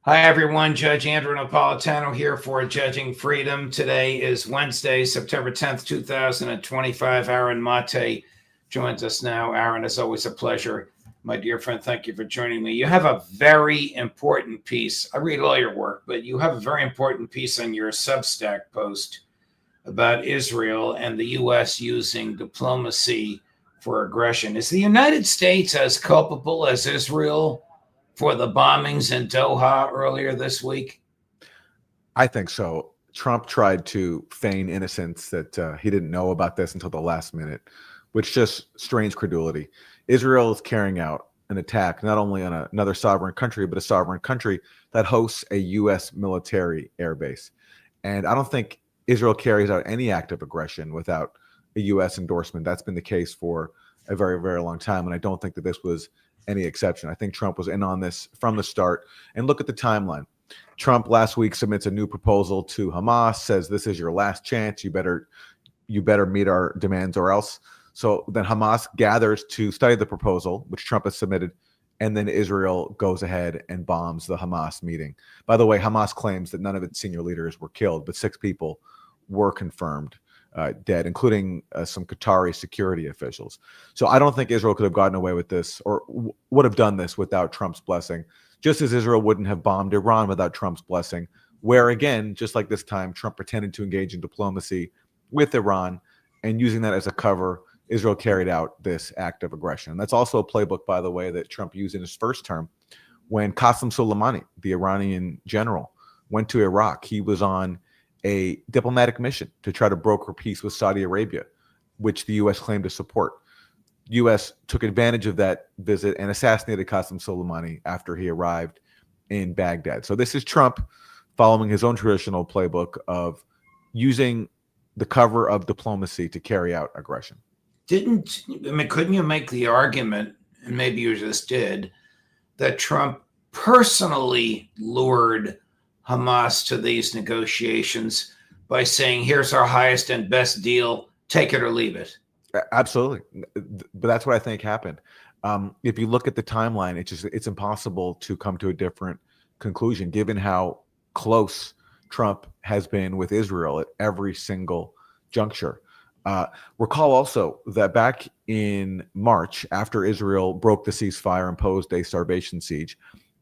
Hi, everyone. Judge Andrew Napolitano here for Judging Freedom. Today is Wednesday, September 10th, 2025. Aaron Maté joins us now. Aaron, it's always a pleasure. My dear friend, thank you for joining me. You have a very important piece. I read all your work, but you have a very important piece on your Substack post about Israel and the U.S. using diplomacy for aggression. Is the United States as culpable as Israel for the bombings in Doha earlier this week? I think so. Trump tried to feign innocence that he didn't know about this until the last minute, which just strains credulity. Israel is carrying out an attack not only on another sovereign country, but a sovereign country that hosts a U.S. military airbase. And I don't think Israel carries out any act of aggression without a U.S. endorsement. That's been the case for a very, very long time. And I don't think that this was any exception. I think Trump was in on this from the start. And look at the timeline. Trump last week submits a new proposal to Hamas, says this is your last chance. You better meet our demands or else. So then Hamas gathers to study the proposal, which Trump has submitted, and then Israel goes ahead and bombs the Hamas meeting. By the way, Hamas claims that none of its senior leaders were killed, but 6 people were confirmed dead, including some Qatari security officials. So I don't think Israel could have gotten away with this or would have done this without Trump's blessing, just as Israel wouldn't have bombed Iran without Trump's blessing, where again, just like this time, Trump pretended to engage in diplomacy with Iran, and using that as a cover, Israel carried out this act of aggression. That's also a playbook, by the way, that Trump used in his first term when Qasem Soleimani, the Iranian general, went to Iraq. He was on a diplomatic mission to try to broker peace with Saudi Arabia, which the U.S. claimed to support. U.S. took advantage of that visit and assassinated Qasem Soleimani after he arrived in Baghdad. So this is Trump following his own traditional playbook of using the cover of diplomacy to carry out aggression. Couldn't you make the argument, and maybe you just did, that Trump personally lured Hamas to these negotiations by saying, here's our highest and best deal, take it or leave it? Absolutely. But that's what I think happened. If you look at the timeline, it's impossible to come to a different conclusion, given how close Trump has been with Israel at every single juncture. Recall also that back in March, after Israel broke the ceasefire, imposed a starvation siege,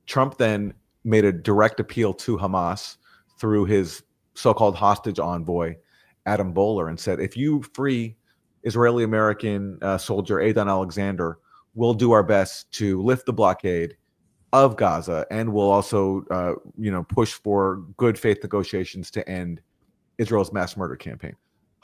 Trump then made a direct appeal to Hamas through his so-called hostage envoy, Adam Boehler, and said, if you free Israeli-American soldier Adon Alexander, we'll do our best to lift the blockade of Gaza, and we'll also push for good faith negotiations to end Israel's mass murder campaign.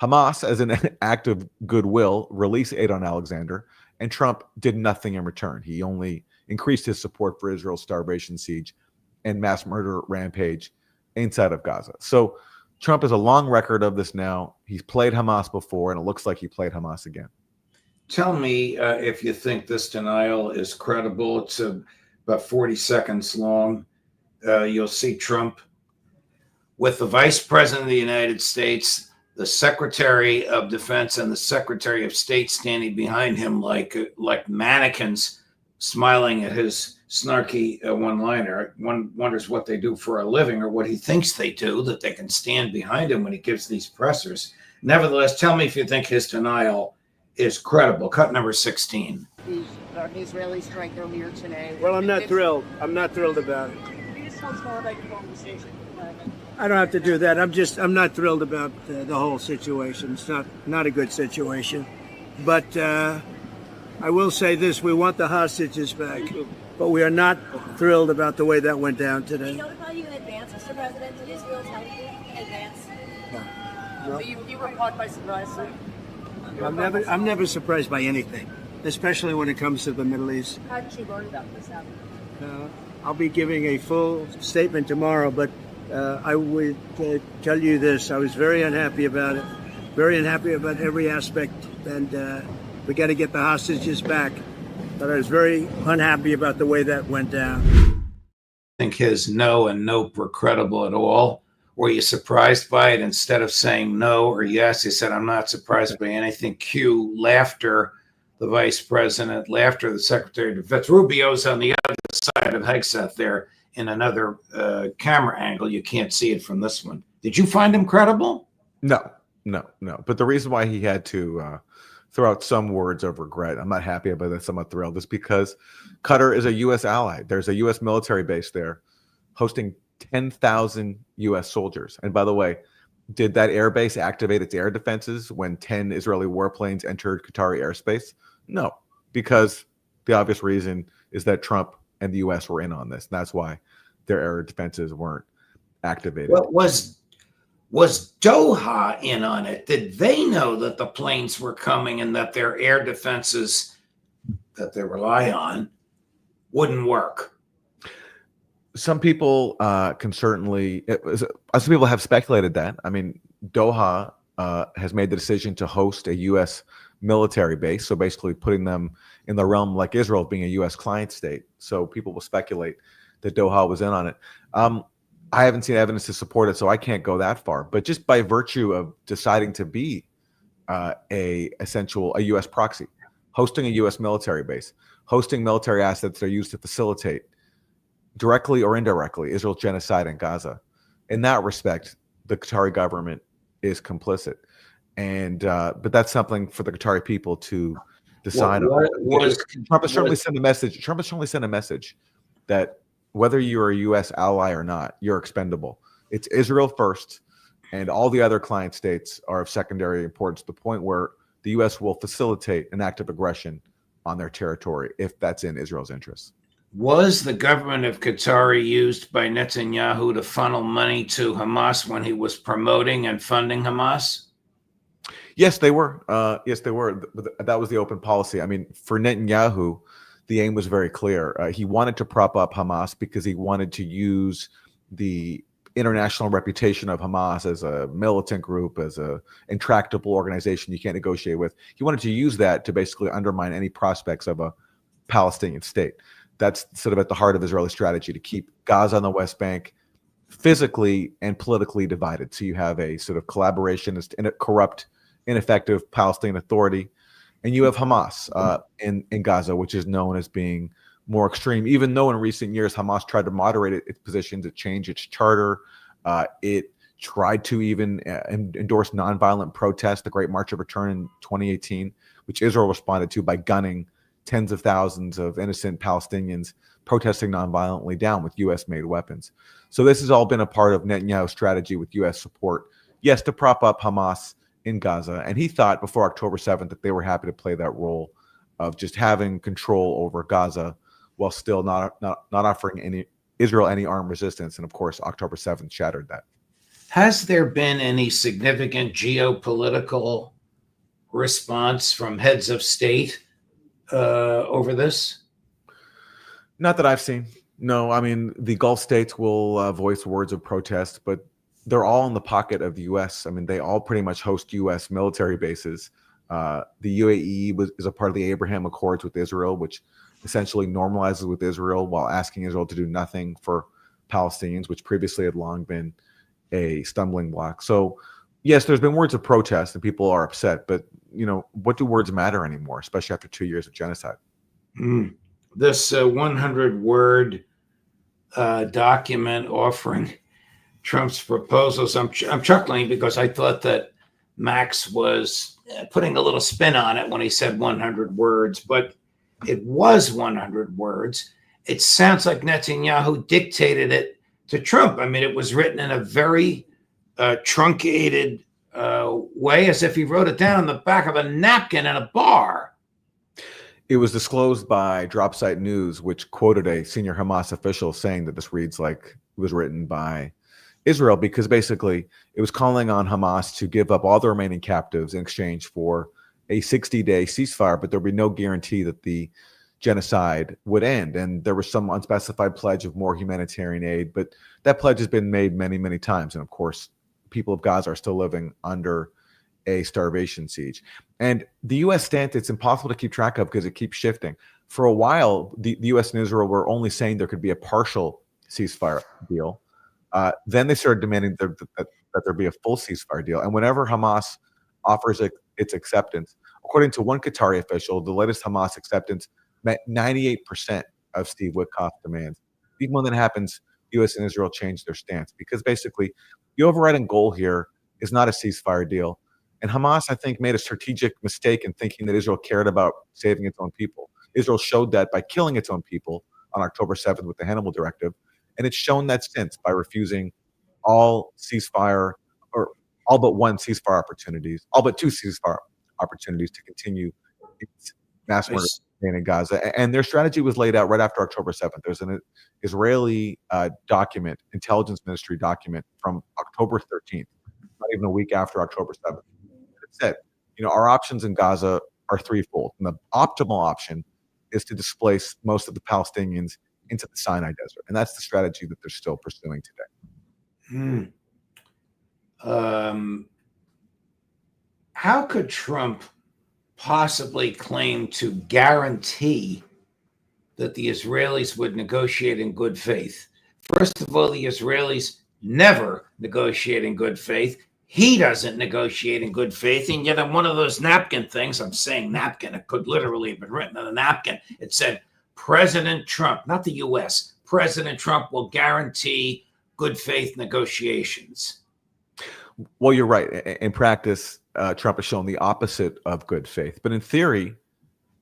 Hamas, as an act of goodwill, released Adon Alexander, and Trump did nothing in return. He only increased his support for Israel's starvation siege and mass murder rampage inside of Gaza. So Trump has a long record of this now. He's played Hamas before, and it looks like he played Hamas again. Tell me if you think this denial is credible. It's about 40 seconds long. You'll see Trump with the Vice President of the United States, the Secretary of Defense, and the Secretary of State standing behind him like mannequins, smiling at his snarky one-liner. One wonders what they do for a living, or what he thinks they do, that they can stand behind him when he gives these pressers. Nevertheless, tell me if you think his denial is credible. Cut number 16. The Israeli strike earlier today. Well, I'm not thrilled. I'm not thrilled about it. I don't have to do that. I'm not thrilled about the whole situation. It's not a good situation. But I will say this: we want the hostages back, but we are not thrilled about the way that went down today. Did he notify you in advance, Mr. President? Did Israel tell you in advance? No. So you were caught by surprise. I'm never surprised by anything, especially when it comes to the Middle East. How did you learn about this happening? I'll be giving a full statement tomorrow, but I would tell you this: I was very unhappy about it, very unhappy about every aspect, and we got to get the hostages back. But I was very unhappy about the way that went down. I think his no and nope were credible at all. Were you surprised by it? Instead of saying no or yes, he said, I'm not surprised by anything. Cue laughter, the vice president, laughter, the secretary of defense. Rubio's on the other side of Hegseth there in another camera angle. You can't see it from this one. Did you find him credible? No. But the reason why he had to throw out some words of regret, I'm not happy about this, I'm not thrilled, is because Qatar is a U.S. ally. There's a U.S. military base there hosting 10,000 U.S. soldiers. And by the way, did that air base activate its air defenses when 10 Israeli warplanes entered Qatari airspace? No, because the obvious reason is that Trump and the U.S. were in on this. And that's why their air defenses weren't activated. Well, was Doha in on it? Did they know that the planes were coming and that their air defenses that they rely on wouldn't work? Some people can certainly, some people have speculated that. I mean, Doha has made the decision to host a U.S. military base, so basically putting them in the realm like Israel being a U.S. client state. So people will speculate that Doha was in on it. I haven't seen evidence to support it, so I can't go that far. But just by virtue of deciding to be a U.S. proxy, hosting a U.S. military base, hosting military assets that are used to facilitate directly or indirectly Israel's genocide in Gaza. In that respect, the Qatari government is complicit, and but that's something for the Qatari people to decide on. Trump has certainly sent a message. Trump has certainly sent a message that whether you're a U.S. ally or not, you're expendable. It's Israel first, and all the other client states are of secondary importance to the point where the U.S. will facilitate an act of aggression on their territory if that's in Israel's interests. Was the government of Qatar used by Netanyahu to funnel money to Hamas when he was promoting and funding Hamas? Yes, they were. Yes, they were. That was the open policy. I mean, for Netanyahu, the aim was very clear. He wanted to prop up Hamas because he wanted to use the international reputation of Hamas as a militant group, as a intractable organization you can't negotiate with. He wanted to use that to basically undermine any prospects of a Palestinian state. That's sort of at the heart of Israeli strategy, to keep Gaza on the West Bank physically and politically divided. So you have a sort of collaborationist and a corrupt, ineffective Palestinian Authority, and you have Hamas in Gaza, which is known as being more extreme, even though in recent years Hamas tried to moderate its position, to change its charter. It tried to even endorse nonviolent protest, the Great March of Return in 2018, which Israel responded to by gunning tens of thousands of innocent Palestinians protesting nonviolently down with U.S.-made weapons. So this has all been a part of Netanyahu's strategy with U.S. support, yes, to prop up Hamas in Gaza. And he thought before October 7th that they were happy to play that role of just having control over Gaza while still not offering Israel any armed resistance. And of course, October 7th shattered that. Has there been any significant geopolitical response from heads of state over this? Not that I've seen. No, I mean, the Gulf states will voice words of protest, but they're all in the pocket of the U.S. I mean, they all pretty much host U.S. military bases. The UAE is a part of the Abraham Accords with Israel, which essentially normalizes with Israel while asking Israel to do nothing for Palestinians, which previously had long been a stumbling block. So, yes, there's been words of protest and people are upset, but what do words matter anymore, especially after 2 years of genocide? This 100-word document offering Trump's proposals, I'm chuckling because I thought that Max was putting a little spin on it when he said 100 words, but it was 100 words. It sounds like Netanyahu dictated it to Trump. I mean, it was written in a very truncated way, as if he wrote it down on the back of a napkin in a bar. It was disclosed by Dropsite News, which quoted a senior Hamas official saying that this reads like it was written by Israel, because basically it was calling on Hamas to give up all the remaining captives in exchange for a 60-day ceasefire, but there would be no guarantee that the genocide would end. And there was some unspecified pledge of more humanitarian aid, but that pledge has been made many, many times. And of course, people of Gaza are still living under a starvation siege. And the U.S. stance, it's impossible to keep track of because it keeps shifting. For a while, the U.S. and Israel were only saying there could be a partial ceasefire deal. Then they started demanding that there be a full ceasefire deal. And whenever Hamas offers its acceptance, according to one Qatari official, the latest Hamas acceptance met 98% of Steve Witkoff's demands. even when that happens, U.S. and Israel change their stance because basically the overriding goal here is not a ceasefire deal. And Hamas, I think, made a strategic mistake in thinking that Israel cared about saving its own people. Israel showed that by killing its own people on October 7th with the Hannibal Directive, and it's shown that since by refusing all ceasefire or all but one ceasefire opportunities, all but two ceasefire opportunities to continue its mass murder campaign in Gaza. And their strategy was laid out right after October 7th. There's an Israeli document, intelligence ministry document from October 13th, not even a week after October 7th. It said, our options in Gaza are threefold. And the optimal option is to displace most of the Palestinians into the Sinai Desert. And that's the strategy that they're still pursuing today. How could Trump possibly claim to guarantee that the Israelis would negotiate in good faith? First of all, the Israelis never negotiate in good faith. He doesn't negotiate in good faith. And yet on one of those napkin things, I'm saying napkin, it could literally have been written on a napkin. It said, President Trump, not the U.S., President Trump will guarantee good faith negotiations. Well, you're right. In practice, Trump has shown the opposite of good faith. But in theory,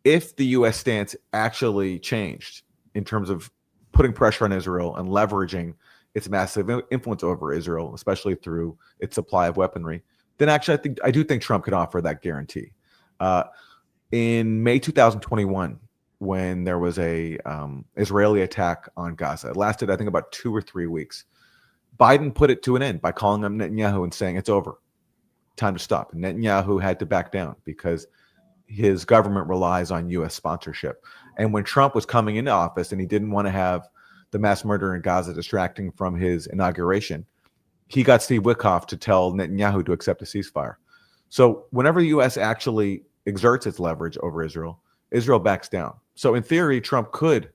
if the U.S. stance actually changed in terms of putting pressure on Israel and leveraging its massive influence over Israel, especially through its supply of weaponry, then actually I do think Trump could offer that guarantee. In May 2021, when there was a Israeli attack on Gaza, it lasted, I think, about 2 or 3 weeks. Biden put it to an end by calling up Netanyahu and saying, it's over, time to stop. And Netanyahu had to back down because his government relies on U.S. sponsorship. And when Trump was coming into office and he didn't want to have the mass murder in Gaza distracting from his inauguration, he got Steve Witkoff to tell Netanyahu to accept a ceasefire. So whenever the U.S. actually exerts its leverage over Israel, Israel backs down. So in theory, Trump could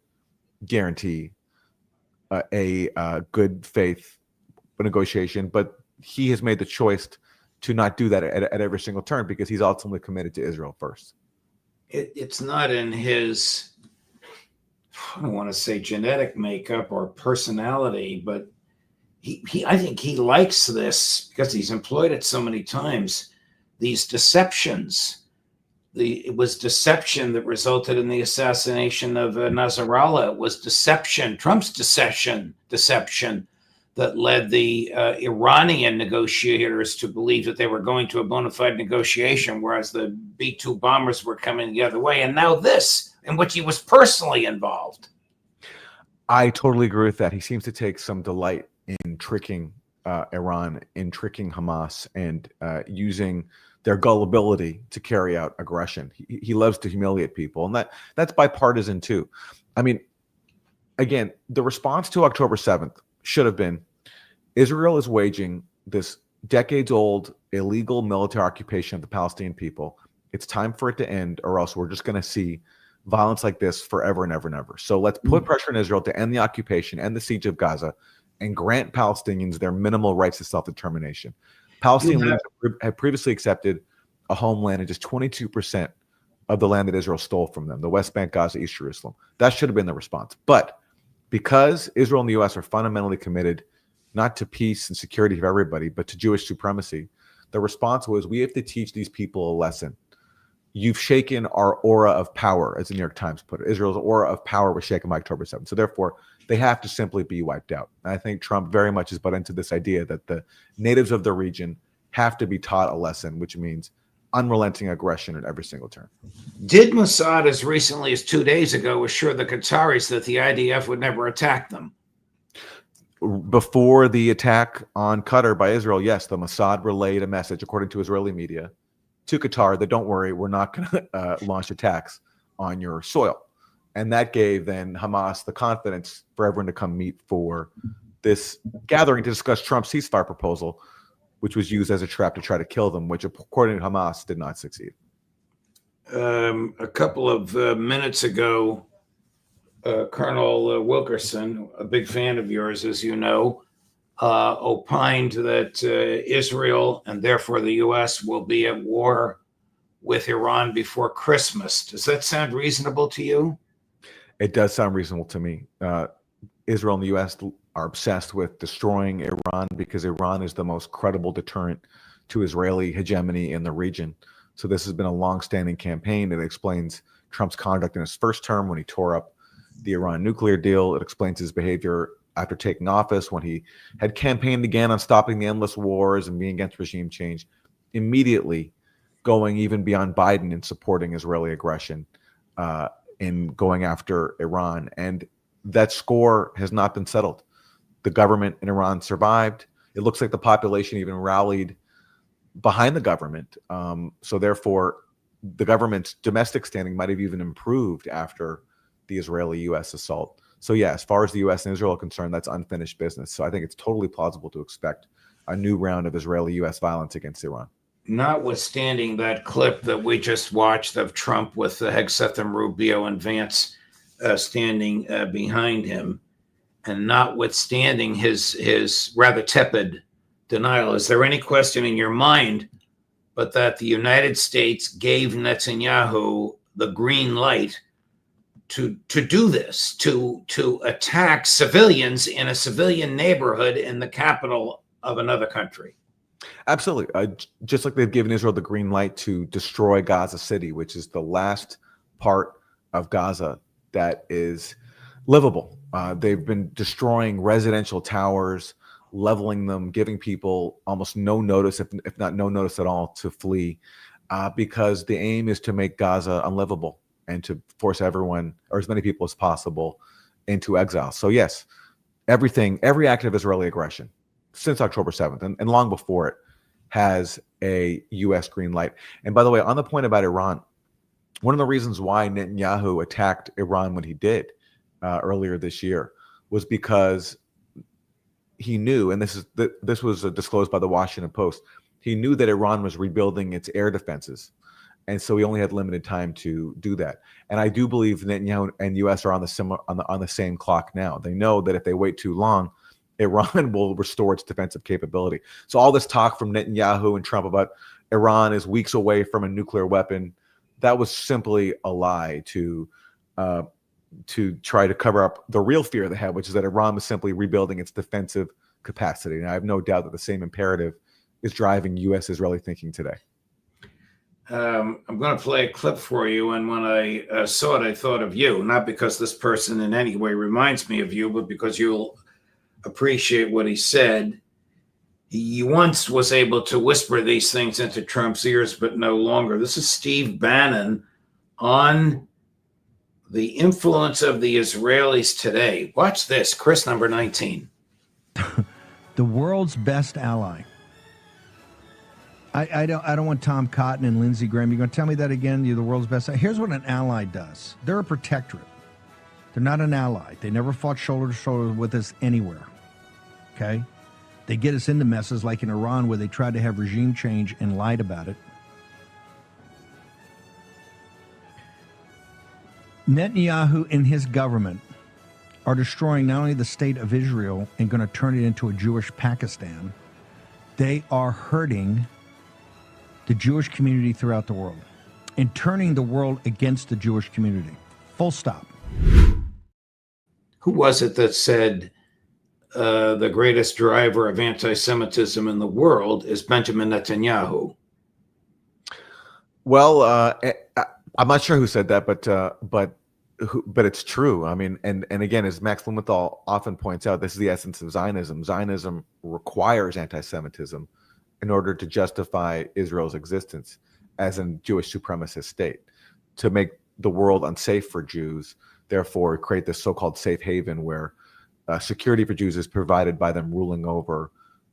guarantee a good faith negotiation, but he has made the choice to not do that at every single turn because he's ultimately committed to Israel first. It's not in his, I don't want to say genetic makeup or personality, but I think he likes this because he's employed it so many times. These deceptions. It was deception that resulted in the assassination of Nasrallah. It was deception, Trump's deception that led the Iranian negotiators to believe that they were going to a bona fide negotiation, whereas the B-2 bombers were coming the other way. And now this, in which he was personally involved. I totally agree with that. He seems to take some delight in tricking Iran, in tricking Hamas, and using their gullibility to carry out aggression. He loves to humiliate people, and that's bipartisan too. I mean, again, the response to October 7th should have been, Israel is waging this decades-old illegal military occupation of the Palestinian people. It's time for it to end, or else we're just going to see violence like this forever and ever and ever. So let's put pressure on Israel to end the occupation and the siege of Gaza and grant Palestinians their minimal rights to self-determination. Palestinian leaders have previously accepted a homeland in just 22% of the land that Israel stole from them, the West Bank, Gaza, East Jerusalem. That should have been the response. But because Israel and the U.S. are fundamentally committed not to peace and security for everybody, but to Jewish supremacy, the response was, we have to teach these people a lesson. You've shaken our aura of power, as the New York Times put it. Israel's aura of power was shaken by October 7th. So therefore, they have to simply be wiped out. And I think Trump very much is bought into this idea that the natives of the region have to be taught a lesson, which means unrelenting aggression at every single turn. Did Mossad, as recently as 2 days ago, assure the Qataris that the IDF would never attack them? Before the attack on Qatar by Israel, yes, the Mossad relayed a message, according to Israeli media, to Qatar that, don't worry, we're not going to launch attacks on your soil. And that gave then Hamas the confidence for everyone to come meet for this gathering to discuss Trump's ceasefire proposal, which was used as a trap to try to kill them, which, according to Hamas, did not succeed. A couple of minutes ago, Colonel Wilkerson, a big fan of yours, as you know, opined that Israel and therefore the U.S. will be at war with Iran before Christmas. Does that sound reasonable to you? It does sound reasonable to me. Israel and the U.S. are obsessed with destroying Iran because Iran is the most credible deterrent to Israeli hegemony in the region. So this has been a long-standing campaign. It explains Trump's conduct in his first term when he tore up the Iran nuclear deal. It explains his behavior after taking office when he had campaigned again on stopping the endless wars and being against regime change, immediately going even beyond Biden in supporting Israeli aggression, in going after Iran. And that score has not been settled. The government in Iran survived. It looks like the population even rallied behind the government. So therefore, the government's domestic standing might have even improved after the Israeli-U.S. assault. So yeah, as far as the U.S. and Israel are concerned, that's unfinished business. So I think it's totally plausible to expect a new round of Israeli-U.S. violence against Iran. Notwithstanding that clip that we just watched of Trump with the Hegseth Rubio and Vance standing behind him, and notwithstanding his rather tepid denial, is there any question in your mind but that the United States gave Netanyahu the green light to do this, to attack civilians in a civilian neighborhood in the capital of another country? Absolutely. Just like they've given Israel the green light to destroy Gaza City, which is the last part of Gaza that is livable. They've been destroying residential towers, leveling them, giving people almost no notice, if not no notice at all, to flee, because the aim is to make Gaza unlivable and to force everyone, or as many people as possible, into exile. So yes, every act of Israeli aggression since October 7th and long before it has a U.S. green light. And by the way, on the point about Iran, one of the reasons why Netanyahu attacked Iran when he did earlier this year was because he knew, and this was disclosed by the Washington Post, he knew that Iran was rebuilding its air defenses. And so he only had limited time to do that. And I do believe Netanyahu and U.S. are on the same clock now. They know that if they wait too long, Iran will restore its defensive capability. So all this talk from Netanyahu and Trump about Iran is weeks away from a nuclear weapon, that was simply a lie to try to cover up the real fear they had, which is that Iran was simply rebuilding its defensive capacity. And I have no doubt that the same imperative is driving U.S.-Israeli thinking today. I'm going to play a clip for you. And when I saw it, I thought of you, not because this person in any way reminds me of you, but because you'll appreciate what he said. He once was able to whisper these things into Trump's ears, but no longer. This is Steve Bannon on the influence of the Israelis today. Watch this, Chris, number 19. The world's best ally. I don't want Tom Cotton and Lindsey Graham. You're going to tell me that again? You're the world's best. Here's what an ally does. They're a protectorate. They're not an ally. They never fought shoulder to shoulder with us anywhere. Okay? They get us into messes like in Iran where they tried to have regime change and lied about it. Netanyahu and his government are destroying not only the state of Israel and going to turn it into a Jewish Pakistan, they are hurting the Jewish community throughout the world and turning the world against the Jewish community. Full stop. Who was it that said the greatest driver of anti-Semitism in the world is Benjamin Netanyahu? Well, I'm not sure who said that, but it's true. I mean, and again, as Max Blumenthal often points out, this is the essence of Zionism. Zionism requires anti-Semitism in order to justify Israel's existence as a Jewish supremacist state, to make the world unsafe for Jews, therefore create this so-called safe haven where security for Jews is provided by them ruling over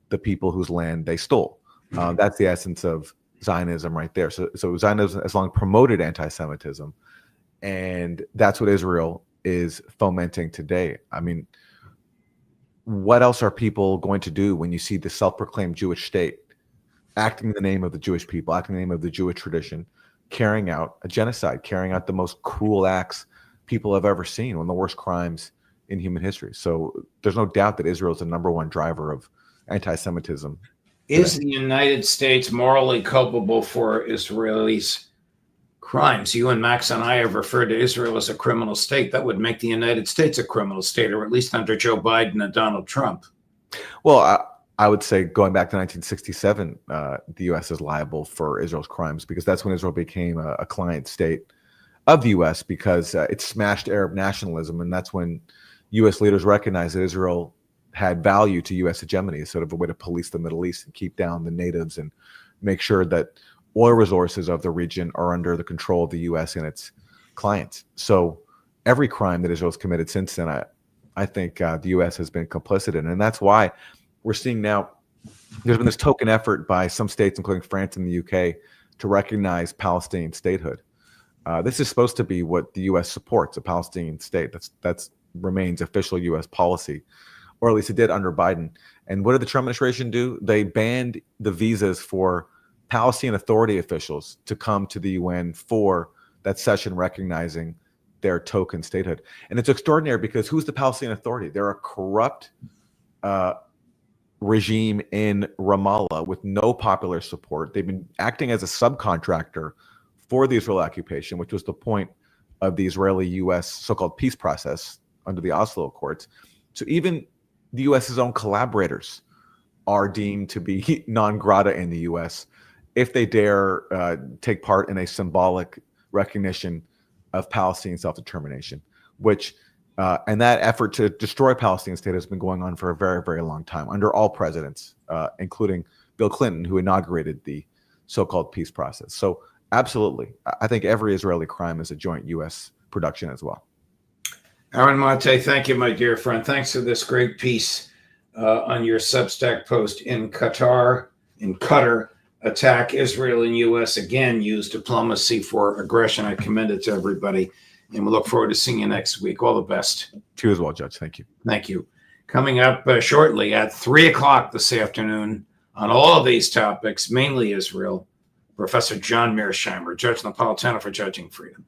the people whose land they stole. That's the essence of Zionism right there. So Zionism has long promoted anti-Semitism, and that's what Israel is fomenting today. I mean, what else are people going to do when you see the self-proclaimed Jewish state acting in the name of the Jewish people, acting in the name of the Jewish tradition, carrying out a genocide, carrying out the most cruel acts people have ever seen, one of the worst crimes in human history? So there's no doubt that Israel is the number one driver of anti-Semitism. Is the United States morally culpable for Israelis crimes. You and Max and I have referred to Israel as a criminal state. That would make the United States a criminal state, or at least under Joe Biden and Donald Trump. Well, I would say going back to 1967, the U.S. is liable for Israel's crimes because that's when Israel became a client state of the U.S. because it smashed Arab nationalism, and that's when U.S. leaders recognized that Israel had value to U.S. hegemony, sort of a way to police the Middle East and keep down the natives and make sure that oil resources of the region are under the control of the U.S. and its clients. So every crime that Israel's committed since then, I think the U.S. has been complicit in, and that's why we're seeing now there's been this token effort by some states, including France and the UK, to recognize Palestinian statehood. This is supposed to be what the U.S. supports, a Palestinian state. That's remains official U.S. policy, or at least it did under Biden. And what did the Trump administration do? They banned the visas for Palestinian Authority officials to come to the UN for that session recognizing their token statehood. And it's extraordinary because who's the Palestinian Authority? They're a corrupt regime in Ramallah with no popular support. They've been acting as a subcontractor for the Israel occupation, which was the point of the Israeli-U.S. so-called peace process under the Oslo Accords. So even the U.S.'s own collaborators are deemed to be non grata in the U.S. if they dare take part in a symbolic recognition of Palestinian self-determination, which and that effort to destroy Palestinian state has been going on for a very, very long time under all presidents, including Bill Clinton, who inaugurated the so-called peace process. So absolutely, I think every Israeli crime is a joint U.S. production as well. Aaron Maté, thank you, my dear friend. Thanks for this great piece on your Substack post. In Qatar, attack Israel and U.S. again use diplomacy for aggression. I commend it to everybody, and we look forward to seeing you next week. All the best. To you as well, Judge. Thank you. Thank you. Coming up shortly at 3:00 this afternoon on all of these topics, mainly Israel, Professor John Mearsheimer, Judge Napolitano for Judging Freedom.